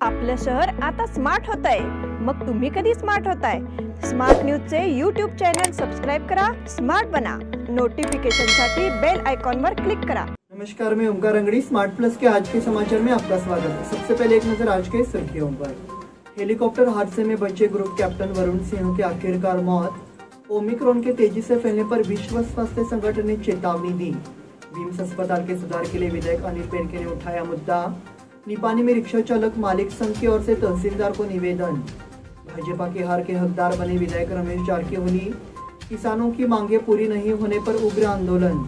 आपलं शहर आता स्मार्ट होत आहे। मग तुम्ही कधी स्मार्ट होताय? स्मार्ट न्यूजचे यूट्यूब चॅनल सबस्क्राइब करा, स्मार्ट बना। नोटिफिकेशनसाठी बेल आइकॉन पर क्लिक करा। नमस्कार, मैं ओमकार अंगड़ी। स्मार्ट प्लस के आज के समाचार में आपका स्वागत है। सबसे पहले एक नजर आज के सुर्खियों पर। हेलीकॉप्टर हादसे में बचे ग्रुप कैप्टन वरुण सिंह की आखिरकार मौत। ओमिक्रॉन के तेजी से फैलने पर विश्व स्वास्थ्य संगठन ने चेतावनी दी। बीम्स अस्पताल के सुधार के लिए विधायक अनिल बेनके ने उठाया मुद्दा। निपानी में रिक्शा चालक मालिक संघ की ओर से तहसीलदार को निवेदन। भाजपा की हार के हकदार बने विधायक रमेश जारकीहोली। किसानों की मांगे पूरी नहीं होने पर उग्र आंदोलन।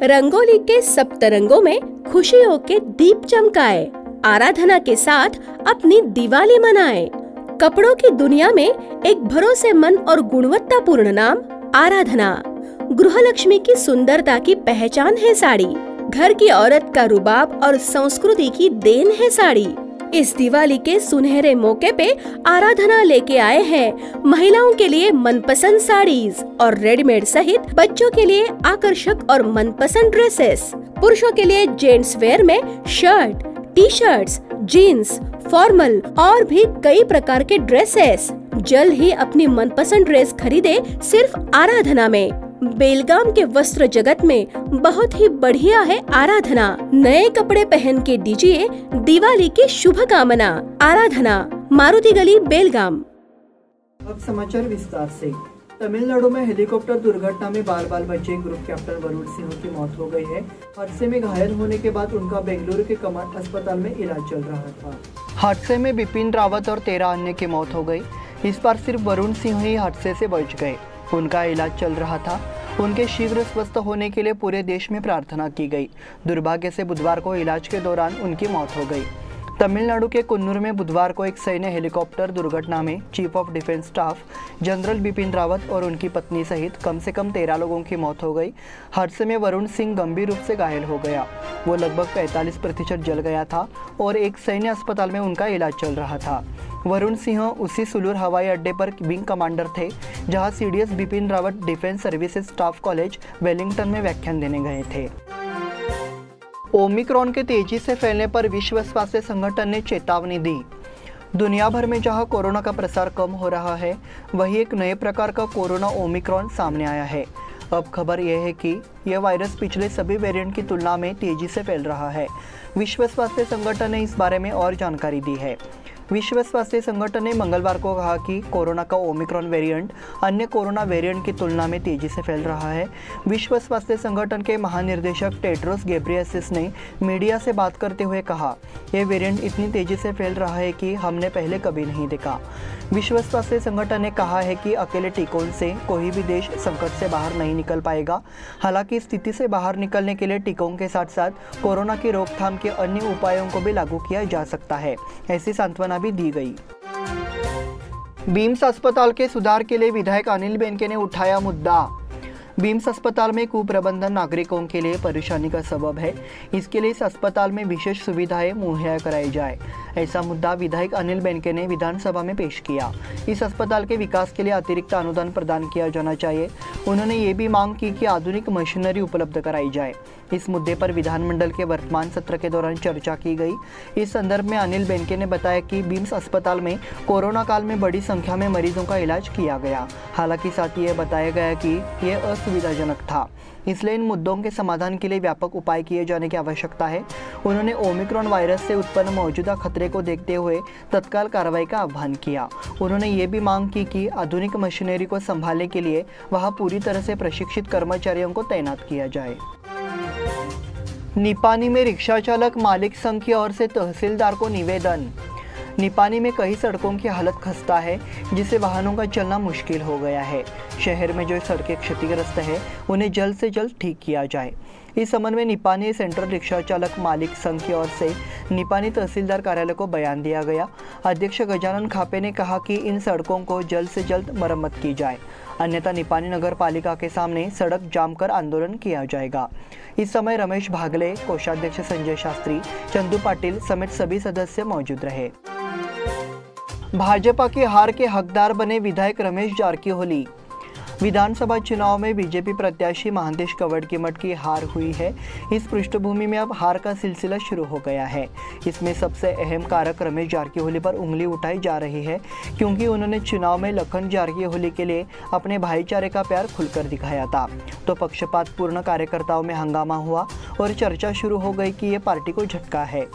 रंगोली के सप्तरंगों में खुशियों के दीप चमकाए, आराधना के साथ अपनी दिवाली मनाए। कपड़ों की दुनिया में एक भरोसेमंद और गुणवत्तापूर्ण नाम आराधना। गृहलक्ष्मी की सुंदरता की पहचान है साड़ी। घर की औरत का रुबाब और संस्कृति की देन है साड़ी। इस दिवाली के सुनहरे मौके पे आराधना लेके आए हैं महिलाओं के लिए मनपसंद साड़ीज और रेडीमेड सहित बच्चों के लिए आकर्षक और मनपसंद ड्रेसेस। पुरुषों के लिए जेंट्स वेयर में shirt, T shirts, jeans, formal और भी कई प्रकार के ड्रेसेस। जल्द ही अपनी मनपसंद ड्रेस खरीदे सिर्फ आराधना में। बेलगाम के वस्त्र जगत में बहुत ही बढ़िया है आराधना। नए कपड़े पहन के दीजिए दिवाली की शुभकामना। आराधना, मारुति गली, बेलगाम। अब समाचार विस्तार से। तमिलनाडु में हेलीकॉप्टर दुर्घटना में बाल बचे ग्रुप कैप्टन वरुण सिंह की मौत हो गई है। हादसे में घायल होने के बाद उनका बेंगलुरु के कमांड अस्पताल में इलाज चल रहा था। हादसे में बिपिन रावत और 13 अन्य की मौत हो गई। इस बार सिर्फ वरुण सिंह ही हादसे से बच गए। उनका इलाज चल रहा था। उनके शीघ्र स्वस्थ होने के लिए पूरे देश में प्रार्थना की गई। दुर्भाग्य से बुधवार को इलाज के दौरान उनकी मौत हो गई। तमिलनाडु के कुन्नूर में बुधवार को एक सैन्य हेलीकॉप्टर दुर्घटना में chief of defence staff general Bipin Rawat और उनकी पत्नी सहित कम से कम 13 लोगों की मौत हो गई। हादसे में वरुण सिंह गंभीर रूप से घायल हो गया। वो लगभग 45% जल गया था और एक सैन्य अस्पताल में उनका इलाज चल रहा था। वरुण सिंह उसी सुलूर हवाई अड्डे पर विंग कमांडर थे, जहां CDS Bipin Rawat defence services staff college Wellington में व्याख्यान देने गए थे। ओमिक्रॉन के तेजी से फैलने पर विश्व स्वास्थ्य संगठन ने चेतावनी दी। दुनिया भर में जहां कोरोना का प्रसार कम हो रहा है, वहीं एक नए प्रकार का कोरोना ओमिक्रॉन सामने आया है। अब खबर यह है कि यह वायरस पिछले सभी वेरिएंट की तुलना में तेजी से फैल रहा है। विश्व स्वास्थ्य संगठन ने इस बारे में और जानकारी दी है। विश्व स्वास्थ्य संगठन ने मंगलवार को कहा कि कोरोना का ओमिक्रॉन वेरिएंट अन्य कोरोना वेरिएंट की तुलना में तेजी से फैल रहा है। विश्व स्वास्थ्य संगठन के महानिर्देशक टेड्रोस घेब्रेयेसस ने मीडिया से बात करते हुए कहा, यह वेरिएंट इतनी तेजी से फैल रहा है कि हमने पहले कभी नहीं देखा। विश्व स्वास्थ्य संगठन ने कहा है कि अकेले टीकों से कोई भी देश संकट से बाहर नहीं निकल पाएगा। हालांकि स्थिति से बाहर निकलने के लिए टीकों के साथ साथ कोरोना की रोकथाम के अन्य उपायों को भी लागू किया जा सकता है, ऐसी सांत्वना भी दी गई। बीम्स अस्पताल के सुधार के लिए विधायक अनिल बेनके ने उठाया मुद्दा। बीम्स अस्पताल में कुप्रबंधन नागरिकों के लिए परेशानी का सबब है। इसके लिए इस अस्पताल में विशेष सुविधाएं मुहैया कराई जाए, ऐसा मुद्दा विधायक अनिल बेनके ने विधानसभा में पेश किया। इस अस्पताल के विकास के लिए अतिरिक्त अनुदान प्रदान किया जाना चाहिए। उन्होंने ये भी मांग की कि आधुनिक मशीनरी उपलब्ध कराई जाए। इस मुद्दे पर विधानमंडल के वर्तमान सत्र के दौरान चर्चा की गई। इस संदर्भ में अनिल बेनके ने बताया कि बीम्स अस्पताल में कोरोना काल में बड़ी संख्या में मरीजों का इलाज किया गया। हालांकि साथ ही यह बताया गया कि यह असुविधाजनक था, इसलिए इन मुद्दों के समाधान के लिए व्यापक उपाय किए जाने की आवश्यकता है। उन्होंने ओमिक्रॉन वायरस से उत्पन्न मौजूदा खतरे को देखते हुए तत्काल कार्रवाई का आह्वान किया। उन्होंने ये भी मांग की कि आधुनिक मशीनरी को संभालने के लिए वहां पूरी तरह से प्रशिक्षित कर्मचारियों को तैनात किया जाए। निपानी में रिक्शा चालक मालिक संघ की ओर से तहसीलदार को निवेदन। निपानी में कई सड़कों की हालत खस्ता है, जिससे वाहनों का चलना मुश्किल हो गया है। शहर में जो सड़कें क्षतिग्रस्त है, उन्हें जल्द से जल्द ठीक किया जाए। इस संबंध में निपानी सेंट्रल रिक्शा चालक मालिक संघ की ओर से निपानी तहसीलदार कार्यालय को बयान दिया गया। अध्यक्ष गजानन खापे ने कहा कि इन सड़कों को जल्द से जल्द मरम्मत की जाए, अन्यथा निपानी नगर पालिका के सामने सड़क जाम कर आंदोलन किया जाएगा। इस समय रमेश भागले, कोषाध्यक्ष संजय शास्त्री, चंदू पाटिल समेत सभी सदस्य मौजूद रहे। भाजपा की हार के हकदार बने विधायक रमेश जारकीहोली। विधानसभा चुनाव में बीजेपी प्रत्याशी महांतेश कवडकीमठ की हार हुई है। इस पृष्ठभूमि में अब हार का सिलसिला शुरू हो गया है। इसमें सबसे अहम कारक रमेश जारकीहोली पर उंगली उठाई जा रही है, क्योंकि उन्होंने चुनाव में लखन जारकीहोली के लिए अपने भाईचारे का प्यार खुलकर दिखाया था। तो पक्षपातपूर्ण कार्यकर्ताओं में हंगामा हुआ और चर्चा शुरू हो गई कि ये पार्टी को झटका है।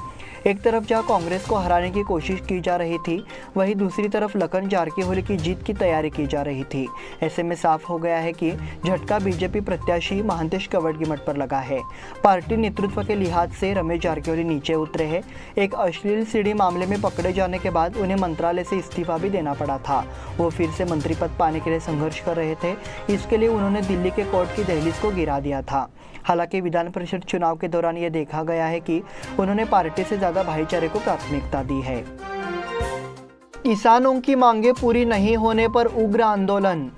एक तरफ जहां कांग्रेस को हराने की कोशिश की जा रही थी, वहीं दूसरी तरफ लखन जारकीहोली की जीत की तैयारी की जा रही थी। ऐसे में साफ हो गया है कि झटका बीजेपी प्रत्याशी महांतेश कवडकीमठ पर लगा है। पार्टी नेतृत्व के लिहाज से रमेश जारकीहोली नीचे उतरे हैं। एक अश्लील सीडी मामले में पकड़े जाने के बाद उन्हें मंत्रालय से इस्तीफा भी देना पड़ा था। वो फिर से मंत्री पद पाने के लिए संघर्ष कर रहे थे। इसके लिए उन्होंने दिल्ली के कोर्ट की दहलीज को गिरा दिया था। हालांकि विधान परिषद चुनाव के दौरान ये देखा गया है कि उन्होंने पार्टी से ज्यादा भाईचारे को प्राथमिकता दी है। किसानों की मांगे पूरी नहीं होने पर उग्र आंदोलन।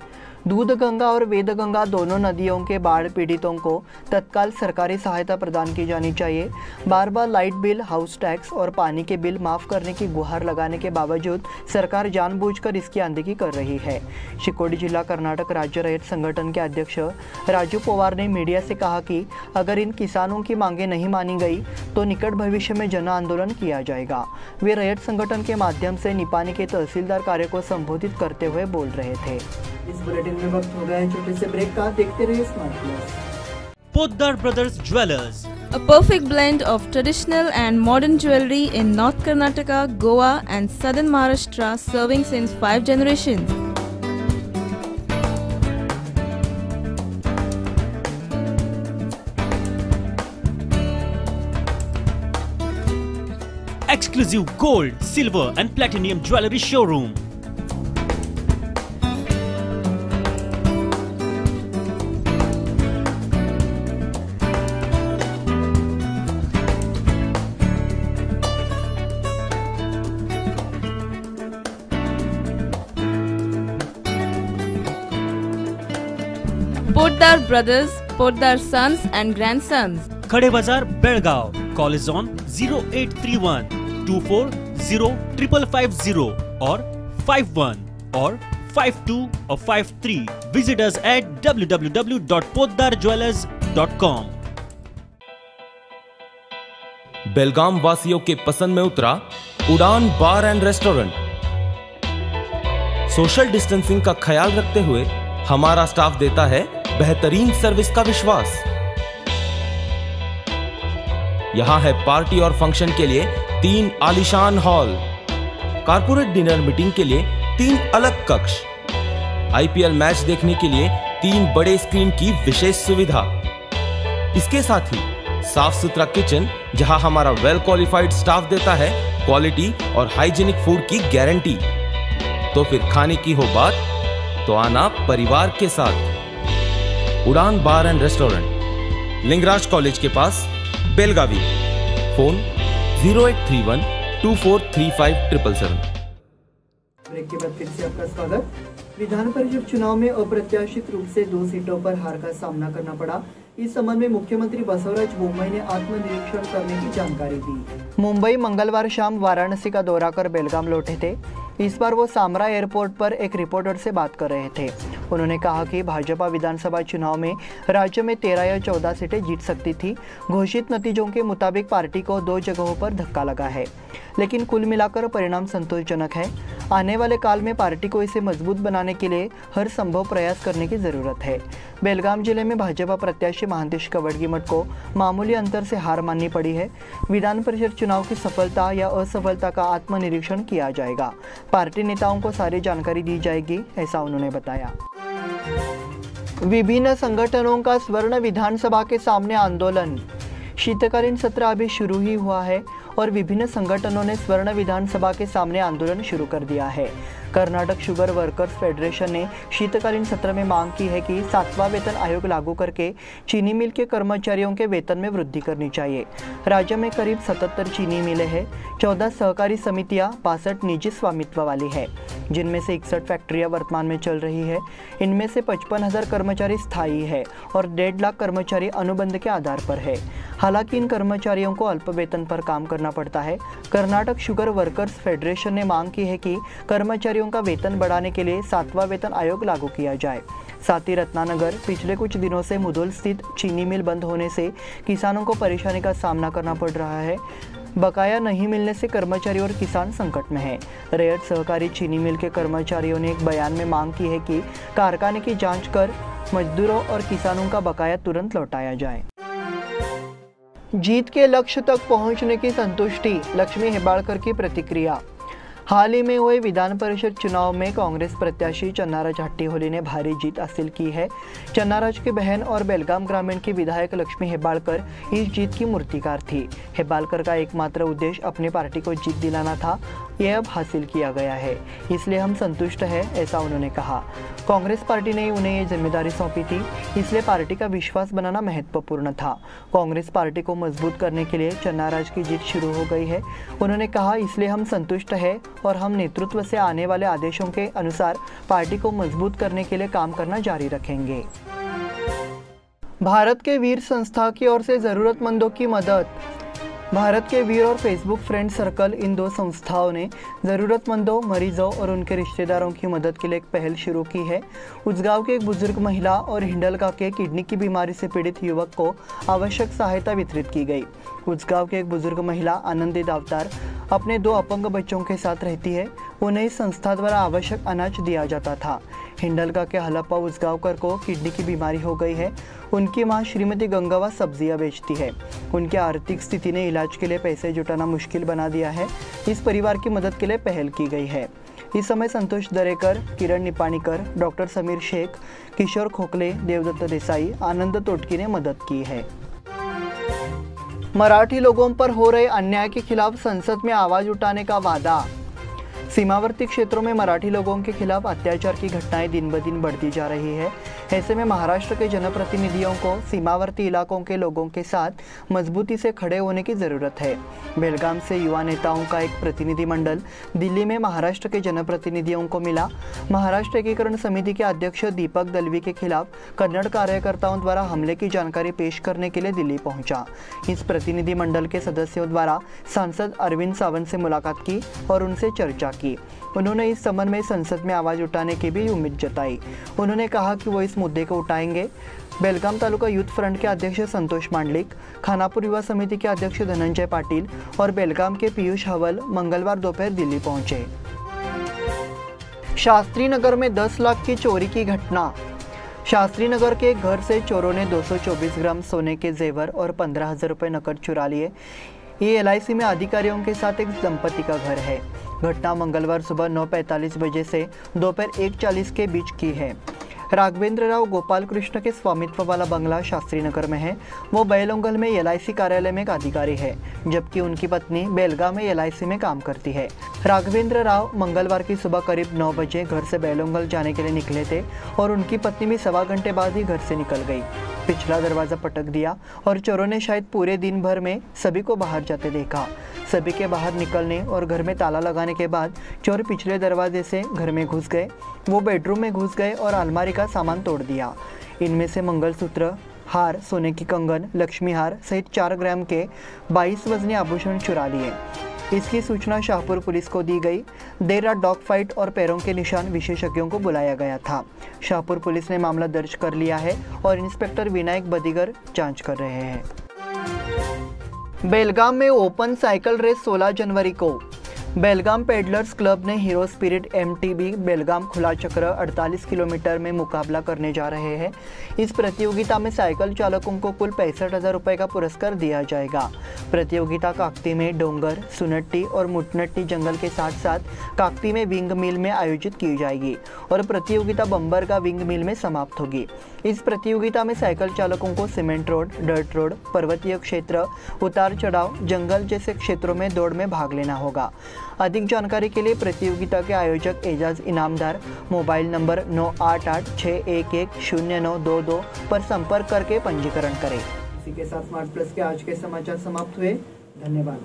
दूधगंगा और वेदगंगा दोनों नदियों के बाढ़ पीड़ितों को तत्काल सरकारी सहायता प्रदान की जानी चाहिए। बार बार लाइट बिल, हाउस टैक्स और पानी के बिल माफ़ करने की गुहार लगाने के बावजूद सरकार जानबूझकर इसकी अनदेखी कर रही है। चिकोडी जिला कर्नाटक राज्य रैयत संगठन के अध्यक्ष राजू पवार ने मीडिया से कहा कि अगर इन किसानों की मांगे नहीं मानी गई तो निकट भविष्य में जन आंदोलन किया जाएगा। वे रैयत संगठन के माध्यम से निपानी के तहसीलदार कार्य को संबोधित करते हुए बोल रहे थे। इस बुलेटिन में वक्त हो गया है छोटे से ब्रेक का। देखते रहिए smart plus. Poddar brothers jewellers, A perfect blend of traditional and modern jewelry in North Karnataka, Goa and Southern Maharashtra, serving since 5 generations. exclusive gold, silver and platinum jewelry showroom. Poddar Brothers, Poddar Sons and Grandsons. Khade Bazar, Belgaum. Call is on 0831 240 5550 or 51 or 52 or 53. Visit us at www.poddarjewelers.com. बेलगाम वासियों के पसंद में उतरा उड़ान बार and restaurant. Social distancing का ख्याल रखते हुए हमारा स्टाफ देता है बेहतरीन सर्विस का विश्वास। यहां है पार्टी और फंक्शन के लिए 3 आलीशान हॉल, कारपोरेट डिनर मीटिंग के लिए 3 अलग कक्ष, आईपीएल मैच देखने के लिए 3 बड़े स्क्रीन की विशेष सुविधा। इसके साथ ही साफ सुथरा किचन, जहां हमारा वेल क्वालिफाइड स्टाफ देता है क्वालिटी और हाइजीनिक फूड की गारंटी। तो फिर खाने की हो बात तो आना परिवार के साथ। उड़ान बार एंड रेस्टोरेंट, लिंगराज कॉलेज के पास, बेलगावी। फोन 0831 243577। ब्रेक के बाद फिर से आपका स्वागत। विधान परिषद चुनाव में अप्रत्याशित रूप से 2 सीटों पर हार का सामना करना पड़ा। इस संबंध में मुख्यमंत्री बसवराज बोम्मई ने आत्मनिरीक्षण करने की जानकारी दी। मुंबई मंगलवार शाम वाराणसी का दौरा कर बेलगाम लौटे थे। इस बार वो सामरा एयरपोर्ट पर एक रिपोर्टर से बात कर रहे थे। उन्होंने कहा कि भाजपा विधानसभा चुनाव में राज्य में 13 या 14 सीटें जीत सकती थी। घोषित नतीजों के मुताबिक पार्टी को 2 जगहों पर धक्का लगा है, लेकिन कुल मिलाकर परिणाम संतोषजनक है। आने वाले काल में पार्टी को इसे मजबूत बनाने के लिए हर संभव प्रयास करने की जरूरत है। बेलगाम जिले में भाजपा प्रत्याशी महांतेश कवडकीमठ को मामूली अंतर से हार माननी पड़ी है। विधान परिषद चुनाव की सफलता या असफलता का आत्मनिरीक्षण किया जाएगा। पार्टी नेताओं को सारी जानकारी दी जाएगी, ऐसा उन्होंने बताया। विभिन्न संगठनों का स्वर्ण विधानसभा के सामने आंदोलन। शीतकालीन सत्र अभी शुरू ही हुआ है और विभिन्न संगठनों ने स्वर्ण विधानसभा के सामने आंदोलन शुरू कर दिया है। कर्नाटक शुगर वर्कर्स फेडरेशन ने शीतकालीन सत्र में मांग की है कि 7वां वेतन आयोग लागू करके चीनी मिल के कर्मचारियों के वेतन में वृद्धि करनी चाहिए। राज्य में करीब 77 चीनी मिलें हैं, 14 सहकारी समितियां, 62 निजी स्वामित्व वाली है, जिनमें से 61 फैक्ट्रियां वर्तमान में चल रही है। इनमें से 55,000 कर्मचारी स्थायी है और 1.5 लाख कर्मचारी अनुबंध के आधार पर है। हालांकि इन कर्मचारियों को अल्प वेतन पर काम करना पड़ता है। कर्नाटक शुगर वर्कर्स फेडरेशन ने मांग की है कि कर्मचारियों का वेतन बढ़ाने के लिए 7वां वेतन आयोग लागू किया जाए। साथ ही रत्नानगर पिछले कुछ दिनों से मुधोल स्थित चीनी मिल बंद होने से किसानों को परेशानी का सामना करना पड़ रहा है। बकाया नहीं मिलने से कर्मचारी और किसान संकट में हैं। रैयत सहकारी चीनी मिल के कर्मचारियों ने एक बयान में मांग की है कि कारखाने की जांच कर मजदूरों और किसानों का बकाया तुरंत लौटाया जाए। जीत के लक्ष्य तक पहुंचने की संतुष्टि, लक्ष्मी हेब्बाळकर की प्रतिक्रिया। हाल ही में हुए विधान परिषद चुनाव में कांग्रेस प्रत्याशी चन्नाराज हट्टीहोली ने भारी जीत हासिल की है। चन्नाराज की बहन और बेलगाम ग्रामीण की विधायक लक्ष्मी हेब्बाळकर इस जीत की मूर्तिकार थी। हेब्बाळकर का एकमात्र उद्देश्य अपनी पार्टी को जीत दिलाना था, यह अब हासिल किया गया है, इसलिए हम संतुष्ट हैं, ऐसा उन्होंने कहा। कांग्रेस पार्टी ने उन्हें ये जिम्मेदारी सौंपी थी, इसलिए पार्टी का विश्वास बनाना महत्वपूर्ण था। कांग्रेस पार्टी को मजबूत करने के लिए चन्नाराज की जीत शुरू हो गई है। उन्होंने कहा, इसलिए हम संतुष्ट हैं और हम नेतृत्व से आने वाले आदेशों के अनुसार पार्टी को मजबूत करने के लिए काम करना जारी रखेंगे। भारत के वीर संस्था की ओर से जरूरतमंदों की मदद। भारत के वीर और फेसबुक फ्रेंड सर्कल, इन दो संस्थाओं ने ज़रूरतमंदों, मरीजों और उनके रिश्तेदारों की मदद के लिए एक पहल शुरू की है। उजगांव की एक बुजुर्ग महिला और हिंडलगा के किडनी की बीमारी से पीड़ित युवक को आवश्यक सहायता वितरित की गई। उजगांव की एक बुजुर्ग महिला आनंदी दावतार अपने 2 अपंग बच्चों के साथ रहती है। उन्हें इस संस्था द्वारा आवश्यक अनाज दिया जाता था। हिंडलगा के हलप्पा उजगांवकर को किडनी की बीमारी हो गई है। उनकी मां श्रीमती गंगावा सब्जियां बेचती है। उनकी आर्थिक स्थिति ने इलाज के लिए पैसे जुटाना मुश्किल बना दिया है। इस परिवार की मदद के लिए पहल की गई है। इस समय संतोष दरेकर, किरण निपाणीकर, डॉक्टर समीर शेख, किशोर खोखले, देवदत्त देसाई, आनंद तोटकी ने मदद की है। मराठी लोगों पर हो रहे अन्याय के खिलाफ संसद में आवाज उठाने का वादा। सीमावर्ती क्षेत्रों में मराठी लोगों के खिलाफ अत्याचार की घटनाएं दिन ब दिन बढ़ती जा रही है। ऐसे में महाराष्ट्र के जनप्रतिनिधियों को सीमावर्ती इलाकों के लोगों के साथ मजबूती से खड़े होने की ज़रूरत है। बेलगाम से युवा नेताओं का एक प्रतिनिधिमंडल दिल्ली में महाराष्ट्र के जनप्रतिनिधियों को मिला। महाराष्ट्र एकीकरण समिति के अध्यक्ष दीपक दलवी के खिलाफ कन्नड़ कार्यकर्ताओं द्वारा हमले की जानकारी पेश करने के लिए दिल्ली पहुंचा। इस प्रतिनिधिमंडल के सदस्यों द्वारा सांसद अरविंद सावंत से मुलाकात की और उनसे चर्चा की। उन्होंने इस संबंध में संसद में आवाज उठाने की भी उम्मीद जताई। उन्होंने कहा कि वो इस मुद्दे को उठाएंगे। बेलगाम तालुका यूथ फ्रंट के अध्यक्ष संतोष मांडलिक, खानापुर युवा समिति के अध्यक्ष धनंजय पाटिल और बेलगाम के पीयूष हवल मंगलवार दोपहर दिल्ली पहुंचे। शास्त्री नगर में 10 लाख की चोरी की घटना। शास्त्री नगर के एक घर से चोरों ने 224 ग्राम सोने के जेवर और 15,000 रुपये नकद चुरा लिए। ये LIC में अधिकारियों के साथ एक दंपति का घर है। घटना मंगलवार सुबह 9:45 बजे से दोपहर 1:40 के बीच की है। राघवेंद्र राव गोपाल कृष्ण के स्वामित्व वाला बंगला शास्त्री नगर में है। वो बैलोंगल में LIC कार्यालय में एक अधिकारी है, जबकि उनकी पत्नी बेलगाम में LIC में काम करती है। राघवेंद्र राव मंगलवार की सुबह करीब 9 बजे घर से बैलोंगल जाने के लिए निकले थे और उनकी पत्नी भी सवा घंटे बाद ही घर से निकल गई। पिछला दरवाज़ा पटक दिया और चोरों ने शायद पूरे दिन भर में सभी को बाहर जाते देखा। सभी के बाहर निकलने और घर में ताला लगाने के बाद चोर पिछले दरवाजे से घर में घुस गए। वो बेडरूम में घुस गए और अलमारी का सामान तोड़ दिया। इनमें से मंगलसूत्र, हार, सोने की कंगन, लक्ष्मी हार सहित 4 ग्राम के 22 वजनी आभूषण चुरा लिए। इसकी सूचना शाहपुर पुलिस को दी गई। देर रात डॉग फाइट और पैरों के निशान विशेषज्ञों को बुलाया गया था। शाहपुर पुलिस ने मामला दर्ज कर लिया है और इंस्पेक्टर विनायक बदीगर जांच कर रहे हैं। बेलगाम में ओपन साइकिल रेस 16 जनवरी को। बेलगाम पेडलर्स क्लब ने हीरो स्पिरिट MTB बेलगाम खुला चक्र 48 किलोमीटर में मुकाबला करने जा रहे हैं। इस प्रतियोगिता में साइकिल चालकों को कुल 65,000 रुपये का पुरस्कार दिया जाएगा। प्रतियोगिता काकती में डोंगर, सुनट्टी और मुटनट्टी जंगल के साथ साथ काकती में विंग मिल में आयोजित की जाएगी और प्रतियोगिता बम्बरगा विंग मिल में समाप्त होगी। इस प्रतियोगिता में साइकिल चालकों को सीमेंट रोड, डर्ट रोड, पर्वतीय क्षेत्र, उतार चढ़ाव, जंगल जैसे क्षेत्रों में दौड़ में भाग लेना होगा। अधिक जानकारी के लिए प्रतियोगिता के आयोजक एजाज इनामदार मोबाइल नंबर 9886110922 पर संपर्क करके पंजीकरण करें। इसी के साथ स्मार्ट प्लस के आज के समाचार समाप्त हुए। धन्यवाद।